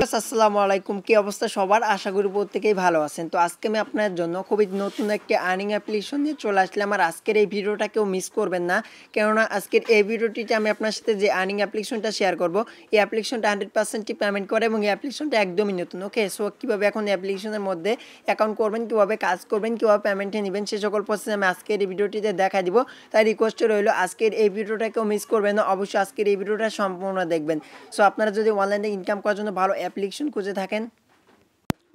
আসসালামু আলাইকুম, কি অবস্থা সবার? আশা করি প্রত্যেকেই ভালো আছেন। তো আজকে আমি আপনার জন্য খুবই নতুন একটি আর্নিং অ্যাপ্লিকেশন নিয়ে চলে আসলাম। আর আজকের এই ভিডিওটা কেউ মিস করবেন না, কেননা আজকের এই ভিডিওটিতে আমি আপনার সাথে যে আর্নিং অ্যাপ্লিকেশনটা শেয়ার করব, এই অ্যাপ্লিকেশনটা 100% পেমেন্ট করে এবং এই অ্যাপ্লিকেশনটা একদমই নতুন। ওকে, সো কীভাবে এখন এই অ্যাপ্লিকেশনের মধ্যে অ্যাকাউন্ট করবেন, কীভাবে কাজ করবেন, কীভাবে পেমেন্টে নেবেন, সে সকল প্রসেস আমি আজকের এই ভিডিওটিতে দেখা দিব। তাই রিকোয়েস্ট রইল আজকের এই ভিডিওটা কেউ মিস করবেন না, অবশ্যই আজকের এই ভিডিওটা সম্পূর্ণ দেখবেন। সো আপনারা যদি অনলাইনে ইনকাম করার জন্য ভালো অ্যাপ্লিকেশন খুঁজে থাকেন,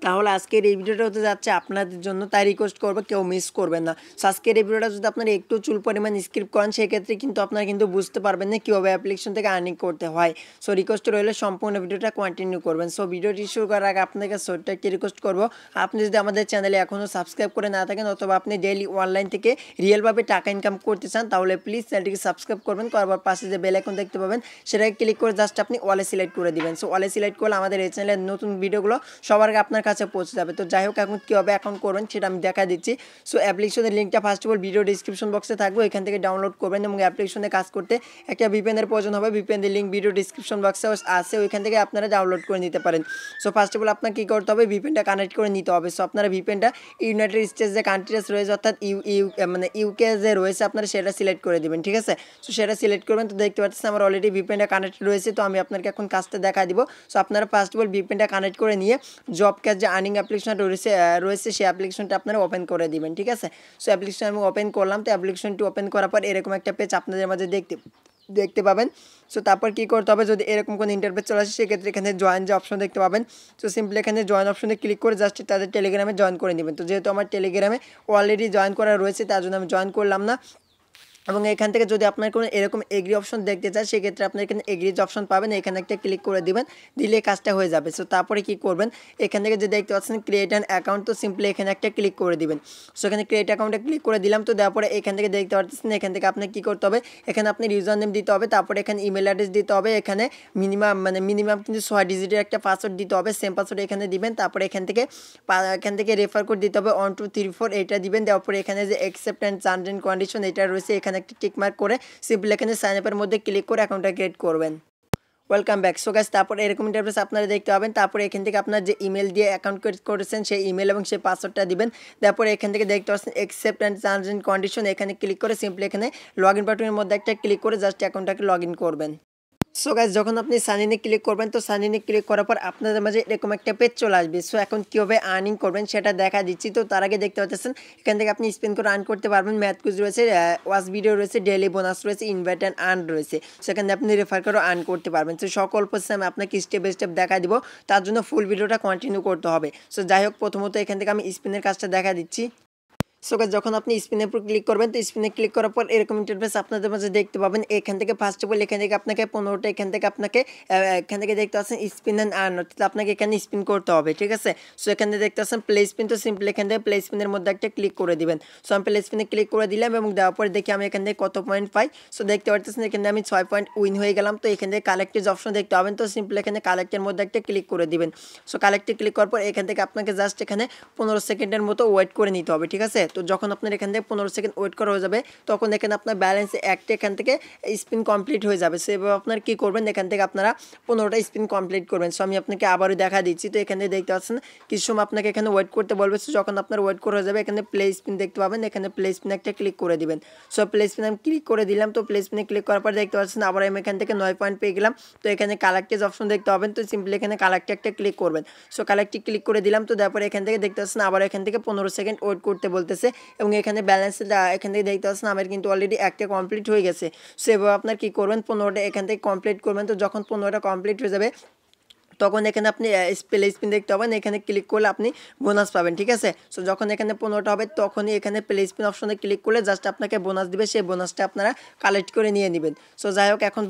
তাহলে আজকের এই ভিডিওটা হতে যাচ্ছে আপনাদের জন্য, তাই রিকোয়েস্ট করবো কেউ মিস করবেন না। সো আজকের এই ভিডিওটা যদি আপনারা একটু চুল পরিমাণ স্কিপ করেন, সেক্ষেত্রে কিন্তু আপনারা কিন্তু বুঝতে পারবেন না কীভাবে অ্যাপ্লিকেশন থেকে আর্নিং করতে হয়। সো রিকোয়েস্ট রইলে সম্পূর্ণ ভিডিওটা কন্টিনিউ করবেন। সো ভিডিওটি শুরু করার আগে আপনাকে ছোট্ট একটি রিকোয়েস্ট করবো, আপনি যদি আমাদের চ্যানেলে এখনও সাবস্ক্রাইব করে না থাকেন অথবা আপনি ডেইলি অনলাইন থেকে রিয়েলভাবে টাকা ইনকাম করতে চান, তাহলে প্লিজ চ্যানেলটিকে সাবস্ক্রাইব করবেন। করবার পাশে যে বেল আইকন দেখতে পাবেন, সেটাকে ক্লিক করে জাস্ট আপনি ওয়ালে সিলেক্ট করে দিবেন। সো ওয়ালে সিলেক্ট করলে আমাদের এই চ্যানেলের নতুন ভিডিওগুলো সবার আগে আপনার কাছে পৌঁছে যাবে। তো যাই হোক, এখন কীভাবে অ্যাকাউন্ট করবেন সেটা আমি দেখা দিচ্ছি। সো অ্যাপ্লিকেশনের লিঙ্কটা first of all video description বক্সে থাকবে, এখান থেকে ডাউনলোড করবেন এবং অ্যাপ্লিকেশনে কাজ করতে একটা ভিপিএনের প্রয়োজন হবে। ভিপিএনের লিঙ্ক ভিডিও ডিসক্রিপশন বক্সে আছে, ওইখান থেকে আপনারা ডাউনলোড করে নিতে পারেন। সো ফার্স্ট অফ অল আপনাকে কী করতে হবে, ভিপিএনটা কানেক্ট করে নিতে হবে। সো আপনারা ভিপিএনটা ইউনাইটেড স্টেটস যে কান্ট্রিজ রয়েছে, অর্থাৎ ইউকে যে রয়েছে, আপনারা সেটা সিলেক্ট করে দেবেন, ঠিক আছে? সো সেটা সিলেক্ট করবেন। তো দেখতে পাচ্ছেন আমার অলরেডি ভিপিএনটা কানেক্ট রয়েছে, তো আমি আপনাকে এখন কাজটা দেখা দিব। সো আপনারা ফার্স্ট অফ অল ভিপিএনটা কানেক্ট করে নিয়ে জবকাশ যে আর্নিং অ্যাপ্লিকেশনটা রয়েছে সেই অ্যাপ্লিকেশনটা আপনারা ওপেন করে দিবেন, ঠিক আছে? সো অ্যাপ্লিকেশন আমি ওপেন করলাম। তো অ্যাপ্লিকেশনটি ওপেন করার পর এরকম একটা পেজ আপনাদের মাঝে দেখতে পাবেন। সো তারপর কী করতে হবে, যদি এরকম কোনো ইন্টারফেস চলে আসে, সেক্ষেত্রে এখানে জয়েন যে অপশন দেখতে পাবেন। সো সিম্পলি এখানে জয়েন অপশনে ক্লিক করে জাস্ট তাদের টেলিগ্রামে জয়েন করে নেবেন। তো যেহেতু আমার টেলিগ্রামে অলরেডি জয়েন করা রয়েছে, তার জন্য আমি জয়েন করলাম না। এবং এখান থেকে যদি আপনার কোনো এরকম এগ্রি অপশন দেখতে চান, সেক্ষেত্রে আপনি এখানে এগ্রিজ অপশন পাবেন, এখানে একটা ক্লিক করে দিবেন, দিলে কাজটা হয়ে যাবে। সো তারপরে কী করবেন, এখান থেকে যে দেখতে পাচ্ছেন ক্রিয়েট অ্যান অ্যাকাউন্ট, তো সিম্পলি এখানে একটা ক্লিক করে দিবেন। সো এখানে ক্রিয়েট অ্যাকাউন্টে ক্লিক করে দিলাম। তো দেওয়ার পরে এখান থেকে দেখতে পাচ্ছেন, এখান থেকে আপনার কী করতে হবে, এখানে আপনি ইউজার নেম দিতে হবে, তারপরে এখানে ইমেল অ্যাড্রেস দিতে হবে, এখানে মিনিমাম কিন্তু 6 ডিজিটের একটা পাসওয়ার্ড দিতে হবে, সেম পাসওয়ার্ড এখানে দিবেন। তারপরে এখান থেকে রেফার কোড দিতে হবে 1 2 3 4, এইটা দিবেন। দেওয়ার পরে এখানে যে accept and terms and condition এটা রয়েছে, এখানে একটা টিক মার্ক করে সিম্পলি এখানে সাইন আপের মধ্যে ক্লিক করে অ্যাকাউন্টটা ক্রিয়েট করবেন। Welcome back. সো গাইস, তারপর এরকম ইন্টারফেস আপনারা দেখতে পাবেন। তারপরে এখান থেকে আপনার যে ইমেল দিয়ে অ্যাকাউন্ট ক্রিয়েট করেছেন, সেই ইমেল এবং সেই পাসওয়ার্ডটা দিবেন। তারপরে এখান থেকে দেখতে পাচ্ছেন accept and terms and condition, এখানে ক্লিক করে সিম্পলি এখানে লগ ইন বাটনের মধ্যে একটা ক্লিক করে জাস্ট অ্যাকাউন্টটাকে লগ ইন করবেন। সো গাইস, যখন আপনি সাইন ইনে ক্লিক করবেন, তো সাইন ইনে ক্লিক করার পর আপনাদের মাঝে এরকম একটা পেজ চলে আসবে। সো এখন কীভাবে আর্নিং করবেন সেটা দেখা দিচ্ছি। তো তার আগে দেখতে পাচ্ছেন এখান থেকে আপনি স্পেন করে আর্ন করতে পারবেন। ম্যাথ কুইজ রয়েছে, ওয়াচ ভিডিও রয়েছে, ডেইলি বোনাস রয়েছে, ইনভাইট অ্যান্ড আর্ন রয়েছে। সেখানে আপনি রেফার করে আর্ন করতে পারবেন। সো সকল প্রসেস আমি আপনাকে স্টেপ বাই স্টেপ দেখা দিব, তার জন্য ফুল ভিডিওটা কন্টিনিউ করতে হবে। সো যাই হোক, প্রথমত এখান থেকে আমি স্পিনের কাজটা দেখা দিচ্ছি। সো গাইস, যখন আপনি স্পিনের উপর ক্লিক করবেন, তো স্পিনে ক্লিক করার পর এরকম ইন্টারফেস আপনাদের মাঝে দেখতে পাবেন। এখান থেকে ফার্স্ট অফ অল এখান থেকে আপনাকে 15টা এখান থেকে দেখতে পাচ্ছেন স্পিন অ্যান্ড আর্ন, অর্থাৎ আপনাকে এখানে স্পিন করতে হবে, ঠিক আছে? সো এখানে দেখতে পাচ্ছেন প্লে স্পিন, তো সিম্পলি এখান থেকে প্লে স্পিনের মধ্যে একটা ক্লিক করে দিবেন। সো আমি প্লে স্পিনে ক্লিক করে দিলাম এবং দেওয়ার পরে দেখি আমি এখান থেকে কত পয়েন্ট পাই। সো দেখতে পাচ্ছেন এখানে আমি 6 পয়েন্ট উইন হয়ে গেলাম। তো এখান থেকে কালেক্টেজ অপশন দেখতে পাবেন, তো সিম্পলি এখানে কালেক্টের মধ্যে একটা ক্লিক করে দিবেন। সো কালেক্টে ক্লিক করার পর এখান থেকে আপনাকে জাস্ট এখানে 15 সেকেন্ডের মতো ওয়েট করে নিতে হবে, ঠিক আছে? তো যখন আপনার এখান 15 সেকেন্ড ওয়েট করা হয়ে যাবে, তখন এখানে আপনার ব্যালেন্স একটা এখান থেকে স্পিন কমপ্লিট হয়ে যাবে। সেভাবে আপনার কী করবেন, এখান থেকে আপনারা 15টা স্পিন কমপ্লিট করবেন। সো আমি আপনাকে আবারও দেখা দিচ্ছি। তো এখানে দেখতে পাচ্ছেন কিছু সময় আপনাকে এখানে ওয়েট করতে বলবে। সো যখন আপনার ওয়েট করা হয়ে যাবে, এখানে প্লে স্পিন দেখতে পাবেন, এখানে প্লে স্পিনে একটা ক্লিক করে দিবেন। সো প্লে স্পিনে আমি ক্লিক করে দিলাম। তো প্লে স্পিনে ক্লিক করার পর দেখতে পাচ্ছেন আবার আমি এখান থেকে 9 পয়েন্ট পেয়ে গেলাম। তো এখানে কালেক্টেজ অপশন দেখতে পাবেন, তো সিম্পলি এখানে কালেক্টে একটা ক্লিক করবেন। সো কালেক্টে ক্লিক করে দিলাম। তো তারপরে এখান থেকে দেখতে পাচ্ছেন আবার এখান থেকে 15 সেকেন্ড ওয়েট করতে বলতেছে এবং এখানে ব্যালেন্স এখান থেকে দেখতে পাচ্ছেন আমার কিন্তু অলরেডি একটা কমপ্লিট হয়ে গেছে। সো এভাবে আপনার কী করবেন, 15টা এখান থেকে কমপ্লিট করবেন। তো যখন 15টা কমপ্লিট হয়ে যাবে, তখন এখানে আপনি প্লে স্পিন দেখতে পাবেন, এখানে ক্লিক করলে আপনি বোনাস পাবেন, ঠিক আছে? সো যখন এখানে 15টা হবে, তখনই এখানে প্লে স্পিন অপশনে ক্লিক করলে জাস্ট আপনাকে বোনাস দিবে, সেই বোনাসটা আপনারা কালেক্ট করে নিয়ে নেবেন। সো যাই হোক, এখন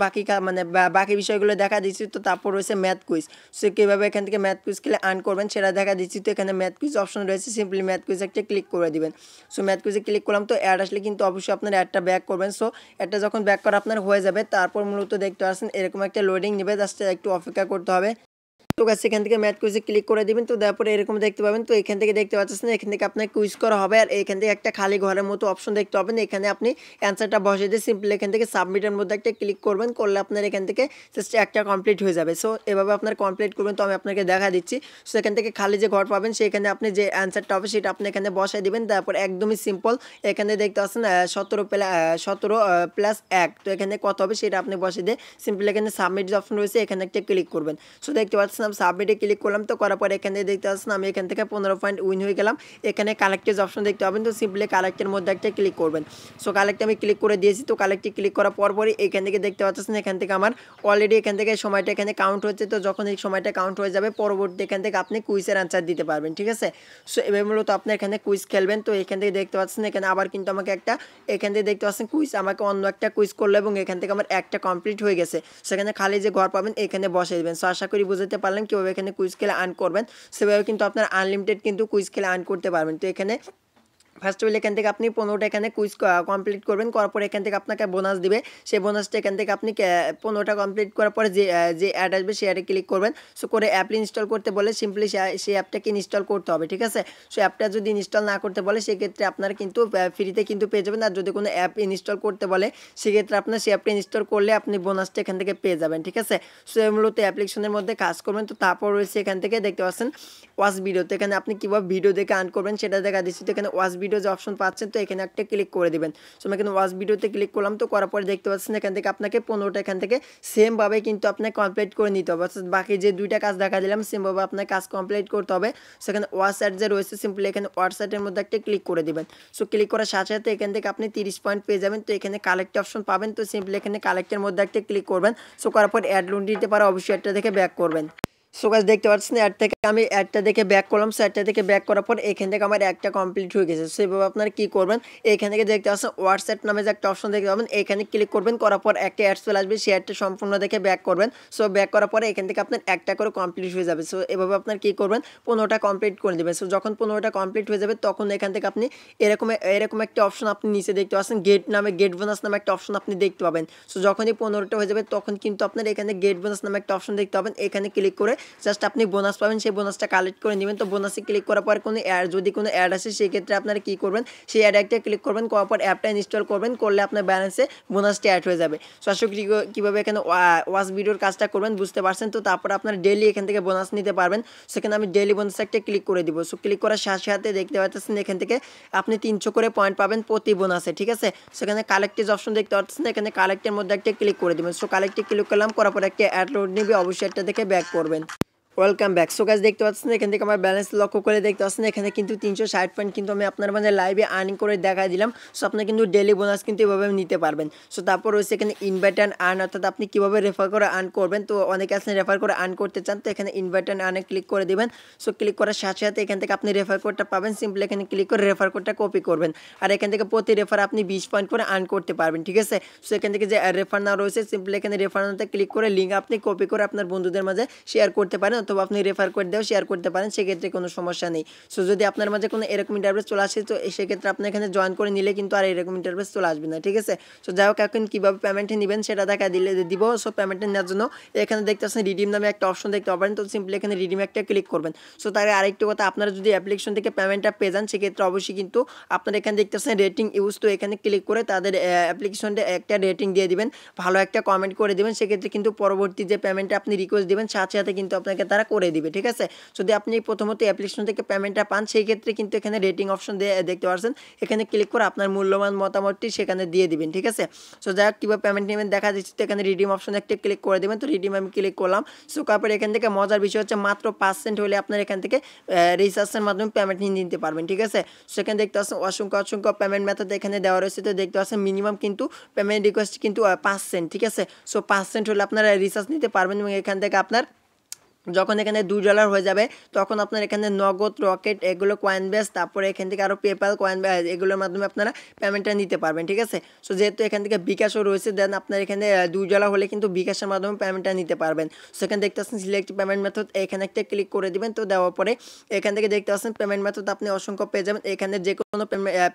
বাকি বিষয়গুলো দেখা দিচ্ছি। তো তারপর রয়েছে ম্যাথ কুইজ। সো কীভাবে এখান থেকে ম্যাথ কুইজ খেলে আর্ন করবেন সেটা দেখা দিচ্ছি। তো এখানে ম্যাথ কুইজ অপশন রয়েছে, সিম্পলি ম্যাথ কুইজ একটা ক্লিক করে দিবেন। সো ম্যাথ কুইজে ক্লিক করলাম। তো অ্যাড আসলে কিন্তু অবশ্যই আপনার অ্যাডটা ব্যাক করবেন। সো অ্যাডটা যখন ব্যাক করা আপনার হয়ে যাবে, তারপর মূলত দেখতে পাচ্ছেন এরকম একটা লোডিং নেবে, জাস্ট একটু অপেক্ষা করতে হবে। তো গাইস এখান থেকে ম্যাথ কুইজে ক্লিক করে দিবেন। তো তারপরে এরকম দেখতে পাবেন। তো এখান থেকে দেখতে পাচ্ছেন এখান থেকে আপনার কুইজ করা হবে আর এখান থেকে একটা খালি ঘরের মতো অপশন দেখতে পাবেন। এখানে আপনি অ্যান্সারটা বসিয়ে দিয়ে সিম্পলি এখান থেকে সাবমিটের মধ্যে একটা ক্লিক করবেন, করলে আপনার এখান থেকে জাস্ট একটা কমপ্লিট হয়ে যাবে। সো এভাবে আপনার কমপ্লিট করবেন। তো আমি আপনাকে দেখা দিচ্ছি। সো এখান থেকে খালি যে ঘর পাবেন সেখানে আপনি যে অ্যান্সারটা হবে সেটা আপনি এখানে বসাই দিবেন। তারপর একদমই সিম্পল এখানে দেখতে পাচ্ছেন 17+1, তো এখানে কত হবে সেটা আপনি বসিয়ে দিয়ে সিম্পলি এখানে সাবমিট যে অপশন রয়েছে এখানে একটা ক্লিক করবেন। সো দেখতে পাচ্ছেন আমি সাবমিটে ক্লিক করলাম। তো করার পর এখানে দেখতে পাচ্ছেন আমি এখান থেকে 15 পয়েন্ট উইন হয়ে গেলাম। এখানে কালেক্টের অপশন দেখতে পাবেন। তো সিম্পলি কালেক্টের মধ্যে একটা ক্লিক করবেন। সো কালেক্টে আমি ক্লিক করে দিয়েছি। তো কালেক্টে ক্লিক করার পরই এখান থেকে দেখতে পাচ্ছেন এখান থেকে আমার অলরেডি এখান থেকে সময়টা এখানে কাউন্ট হচ্ছে। তো যখন এই সময়টা কাউন্ট হয়ে যাবে পরবর্তী এখান থেকে আপনি কুইজের অ্যান্সার দিতে পারবেন, ঠিক আছে। সো এবার মূলত আপনি এখানে কুইজ খেলবেন। তো এখান থেকে দেখতে পাচ্ছেন এখানে আবার কিন্তু আমাকে একটা এখান থেকে দেখতে পাচ্ছেন কুইজ আমাকে অন্য একটা কুইজ করলো এবং এখান থেকে আমার একটা কমপ্লিট হয়ে গেছে। সেখানে খালি যে ঘর পাবেন এখানে বসে দেবেন। সো আশা করি বুঝতে পারলেন কীভাবে এখানে কুইজ খেলে আর্ন করবেন। সেভাবে কিন্তু আপনার আনলিমিটেড কিন্তু কুইজ খেলে আর্ন করতে পারবেন। তো এখানে ফার্স্ট অফ অল এখান থেকে আপনি 15টা এখানে কুইজ কমপ্লিট করবেন, করার পরে এখান থেকে আপনাকে বোনাস দিবে। সেই বোনাসটা এখান থেকে আপনি 15টা কমপ্লিট করার পরে যে অ্যাড আসবে সেই অ্যাডে ক্লিক করবেন। সো করে অ্যাপ ইনস্টল করতে বলে সিম্পলি সেই অ্যাপটাকে ইনস্টল করতে হবে, ঠিক আছে। সো অ্যাপটা যদি ইনস্টল না করতে বলে সেক্ষেত্রে আপনার কিন্তু ফ্রিতে কিন্তু পেয়ে যাবেন। আর যদি কোনো অ্যাপ ইনস্টল করতে বলে সেক্ষেত্রে আপনার সেই অ্যাপটা ইনস্টল করলে আপনি বোনাসটা এখান থেকে পেয়ে যাবেন, ঠিক আছে। সো মূলত অ্যাপ্লিকেশনের মধ্যে কাজ করবেন। তো তারপর রয়েছে এখান থেকে দেখতে পাচ্ছেন ওয়াচ ভিডিও। তো এখানে আপনি কীভাবে ভিডিও দেখে আর্ন করবেন সেটা দেখা দিচ্ছি। তো এখানে ওয়াচ ভিডিও যে অপশন পাচ্ছেন তো এখানে একটা ক্লিক করে দিবেন। সো আমি এখানে ওয়াচ ভিডিওতে ক্লিক করলাম। তো করার পরে দেখতে পাচ্ছেন এখান থেকে আপনাকে 15টা এখান থেকে সেমভাবে কিন্তু আপনাকে কমপ্লিট করে নিতে হবে। অর্থাৎ বাকি যে দুইটা কাজ দেখা দিলাম সেমভাবে আপনার কাজ কমপ্লিট করতে হবে। সেখানে ওয়াচ অ্যাড যে রয়েছে সিম্পলি এখানে ওয়াচ অ্যাডের মধ্যে একটা ক্লিক করে দিবেন। সো ক্লিক করার সাথে সাথে এখান থেকে আপনি 30 পয়েন্ট পেয়ে যাবেন। তো এখানে কালেক্ট অপশন পাবেন। তো সিম্পলি এখানে কালেক্টের মধ্যে একটা ক্লিক করবেন। সো করার পর অ্যাড লোন দিতে পারে অবশ্যই অ্যাডটা দেখে ব্যাক করবেন। সো গাইস দেখতে পাচ্ছেন অ্যাডটা দেখে ব্যাক করলাম। সো অ্যাডটা দেখে ব্যাক করার পর এখান থেকে আমার একটা কমপ্লিট হয়ে গেছে। সেভাবে আপনারা কী করবেন, এখান থেকে দেখতে পাচ্ছেন হোয়াটসঅ্যাপ নামে যে একটা অপশন দেখতে পাবেন এখানে ক্লিক করবেন, করার পর একটা অ্যাড চলে আসবে, সেই অ্যাডটা সম্পূর্ণ দেখে ব্যাক করবেন। সো ব্যাক করার পরে এখান থেকে আপনার একটা করে কমপ্লিট হয়ে যাবে। সো এভাবে আপনার কী করবেন 15টা কমপ্লিট করে দেবেন। সো যখন 15টা কমপ্লিট হয়ে যাবে তখন এখান থেকে আপনি এরকম একটা অপশন আপনি নিচে দেখতে পাচ্ছেন গেট বোনাস নামে একটা অপশন আপনি দেখতে পাবেন। সো যখনই 15টা হয়ে যাবে তখন কিন্তু আপনার এখানে গেট বোনাস নামে একটা অপশন দেখতে পাবেন। এখানে ক্লিক করে জাস্ট আপনি বোনাস পাবেন, সেই বোনাসটা কালেক্ট করে নেবেন। তো বোনাসে ক্লিক করার পর যদি কোনো অ্যাড আসে সেক্ষেত্রে আপনারা কী করবেন, সেই অ্যাড একটা ক্লিক করবেন, করার পর অ্যাপটা ইনস্টল করবেন, করলে আপনার ব্যালেন্সে বোনাসটি অ্যাড হয়ে যাবে। সো আশা করি কীভাবে এখানে ওয়াচ ভিডিওর কাজটা করবেন বুঝতে পারছেন। তো তারপর আপনার ডেলি এখান থেকে বোনাস নিতে পারবেন। সেখানে আমি ডেলি বোনাস একটা ক্লিক করে দিব। সো ক্লিক করার সাথে সাথে দেখতে পাচ্ছেন এখান থেকে আপনি 300 করে পয়েন্ট পাবেন প্রতি বোনাসে, ঠিক আছে। সেখানে কালেক্টেজ অপশন দেখতে পাচ্ছেন, এখানে কালেক্টের মধ্যে একটা ক্লিক করে দেবেন। সো কালেক্টে ক্লিক করলাম, করার পর একটা অ্যাড লোড নেবে, অবশ্যই একটা দেখে ব্যাক করবেন। Welcome back. সো গাইস দেখতে পাচ্ছেন এখান থেকে আমার ব্যালেন্স লক্ষ্য করে দেখতে পাচ্ছেন এখানে কিন্তু 360 পয়েন্ট কিন্তু আমি আপনার মানে লাইভে আর্নিং করে দেখা দিলাম। সো আপনি কিন্তু ডেলি বোনাস কিন্তু এভাবে নিতে পারবেন। সো তারপর রয়েছে এখানে ইনভাইট অ্যান্ড আর্ন, অর্থাৎ আপনি কীভাবে রেফার করে আর্ন করবেন। তো অনেকে আছেন রেফার করে আর্ন করতে চান, তো এখানে ইনভাইট অ্যান্ড আর্নে ক্লিক করে দেবেন। সো ক্লিক করার সাথে সাথে এখান থেকে আপনি রেফার কোডটা পাবেন, সিম্পলি এখানে ক্লিক করে রেফার কোডটা কপি করবেন। আর এখান থেকে প্রতি রেফার আপনি 20 পয়েন্ট করে আর্ন করতে পারবেন, ঠিক আছে। সো এখান থেকে যে রেফার নাও রয়েছে সিম্পলি এখানে রেফার নাওতে ক্লিক করে লিঙ্ক আপনি কপি করে আপনার বন্ধুদের মাঝে শেয়ার করতে পারেন, অথবা আপনি রেফার দিয়েও শেয়ার করতে পারেন, সেক্ষেত্রে কোনো সমস্যা নেই। সো যদি আপনার মাঝে কোনো এরকম ইন্টারভেস চলে আসে তো সেক্ষেত্রে আপনি এখানে জয়েন করে নিলে কিন্তু আর এরকম ইন্টারভেস চলে আসবে না, ঠিক আছে। সো যাই হোক এখন কীভাবে পেমেন্টে নেবেন সেটা দেখা দিব। সো পেমেন্টে নেওয়ার জন্য এখানে দেখতে পাচ্ছেন রিডিম নামে একটা অপশন দেখতে পাবেন। তো সিম্পলি এখানে রিডিম একটা ক্লিক করবেন। সো তার আরেকটি কথা, আপনারা যদি অ্যাপ্লিকেশন থেকে পেমেন্টটা পেয়ে যান সেক্ষেত্রে অবশ্যই কিন্তু আপনারা এখানে দেখতে পাচ্ছেন রেটিং ইউজ, তো এখানে ক্লিক করে তাদের অ্যাপ্লিকেশনটা একটা রেটিং দিয়ে দিবেন, ভালো একটা কমেন্ট করে দেবেন, সেক্ষেত্রে কিন্তু পরবর্তী যে পেমেন্টটা আপনি রিকোয়েস্ট দেবেন সাথে সাথে কিন্তু আপনাকে তারা করে দিবে, ঠিক আছে। যদি আপনি প্রথমত অ্যাপ্লিকেশন থেকে পেমেন্টটা পান সেই ক্ষেত্রে কিন্তু এখানে রেটিং অপশন দেখতে পাচ্ছেন, এখানে ক্লিক করে আপনার মূল্যবান মতামতটি সেখানে দিয়ে দিবেন, ঠিক আছে। সো যাই হোক কীভাবে পেমেন্ট নেবেন দেখা দিচ্ছি। তো এখানে রিডিম অপশন একটা ক্লিক করে দেবেন। তো রিডিম আমি ক্লিক করলাম। সো তারপরে এখান থেকে মজার বিষয় হচ্ছে মাত্র 5 সেন্ট হলে আপনার এখান থেকে রিচার্জের মাধ্যমে পেমেন্ট নিয়ে নিতে পারবেন, ঠিক আছে। সেখানে দেখতে পাচ্ছেন অসংখ্য পেমেন্ট মেথড এখানে দেওয়া রয়েছে। তো দেখতে পাচ্ছেন মিনিমাম কিন্তু পেমেন্ট রিকোয়েস্ট কিন্তু 5 সেন্ট, ঠিক আছে। সো 5 সেন্ট হলে আপনারা রিচার্জ নিতে পারবেন এবং এখান থেকে আপনার যখন এখানে $2 হয়ে যাবে তখন আপনার এখানে নগদ, রকেট, এগুলো কয়েন বেস, তারপরে এখান থেকে আরও পেপ্যাল, কয়েন এগুলোর মাধ্যমে আপনারা পেমেন্টটা নিতে পারবেন, ঠিক আছে। সো যেহেতু এখান থেকে বিকাশও রয়েছে, দেন আপনার এখানে $2 হলে কিন্তু বিকাশের মাধ্যমে পেমেন্টটা নিতে পারবেন। সেখানে দেখতে পাচ্ছেন সিলেক্ট পেমেন্ট মেথড, এখানে একটা ক্লিক করে দেবেন। তো দেওয়ার পরে এখান থেকে দেখতে পাচ্ছেন পেমেন্ট মেথড আপনি অসংখ্য পেয়ে যাবেন। এখানে যে কোনো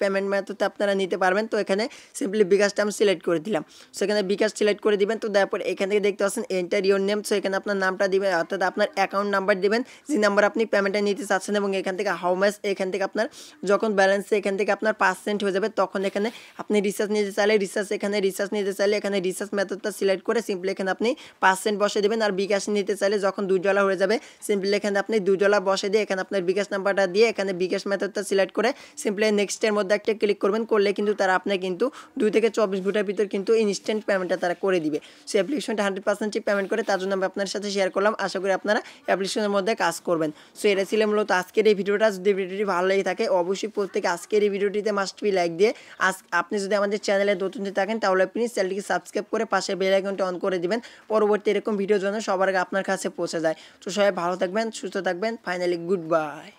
পেমেন্ট মেথড আপনারা নিতে পারবেন। তো এখানে সিম্পলি বিকাশটা আমি সিলেক্ট করে দিলাম। সেখানে বিকাশ সিলেক্ট করে দিবেন। তো দেওয়ার পরে এখান থেকে দেখতে পাচ্ছেন এন্টার ইউর নেম, সো এখানে আপনার নামটা দিবেন, অর্থাৎ আপনার অ্যাকাউন্ট নাম্বার দেবেন, যে নাম্বার আপনি পেমেন্টটা নিতে চাচ্ছেন, এবং এখান থেকে হাউ মাচ, এখান থেকে আপনার যখন ব্যালেন্সে এখান থেকে আপনার % হয়ে যাবে তখন এখানে আপনি রিচার্জ নিতে চাইলে রিচার্জ, এখানে রিচার্জ নিতে চাইলে এখানে রিচার্জ মেথডটা সিলেক্ট করে সিম্পলি এখানে আপনি % বসে দেবেন। আর বিকাশ নিতে চাইলে যখন $2 হয়ে যাবে সিম্পলি এখানে আপনি $2 বসে দিয়ে এখানে আপনার বিকাশ নাম্বারটা দিয়ে এখানে বিকাশ মেথডটা সিলেক্ট করে সিম্পলি নেক্সটের মধ্যে একটা ক্লিক করবেন, করলে কিন্তু তারা আপনার কিন্তু 2 থেকে 24 ঘন্টার ভিতর কিন্তু ইনস্ট্যান্ট পেমেন্টটা তারা করে দিবে। সো অ্যাপ্লিকেশনটা 100% পেমেন্ট করে তার জন্য আমি আপনার সাথে শেয়ার করলাম। আশা করি আপনারা অ্যাপ্লিকেশনের মধ্যে কাজ করবেন। সো এটা ছিল মূলত আজকের এই ভিডিওটা। যদি ভিডিওটি ভালো লেগে থাকে অবশ্যই প্রত্যেকে আজকের এই ভিডিওটিতে মাস্ট বি লাইক দিয়ে, আপনি যদি আমাদের চ্যানেলে নতুন থাকেন তাহলে প্লিজ চ্যানেলটিকে সাবস্ক্রাইব করে পাশে বেল আইকনটা অন করে দিবেন, পরবর্তী এরকম ভিডিও যেন সবার আগে আপনার কাছে পৌঁছে যায়। তো সবাই ভালো থাকবেন, সুস্থ থাকবেন। Finally good bye.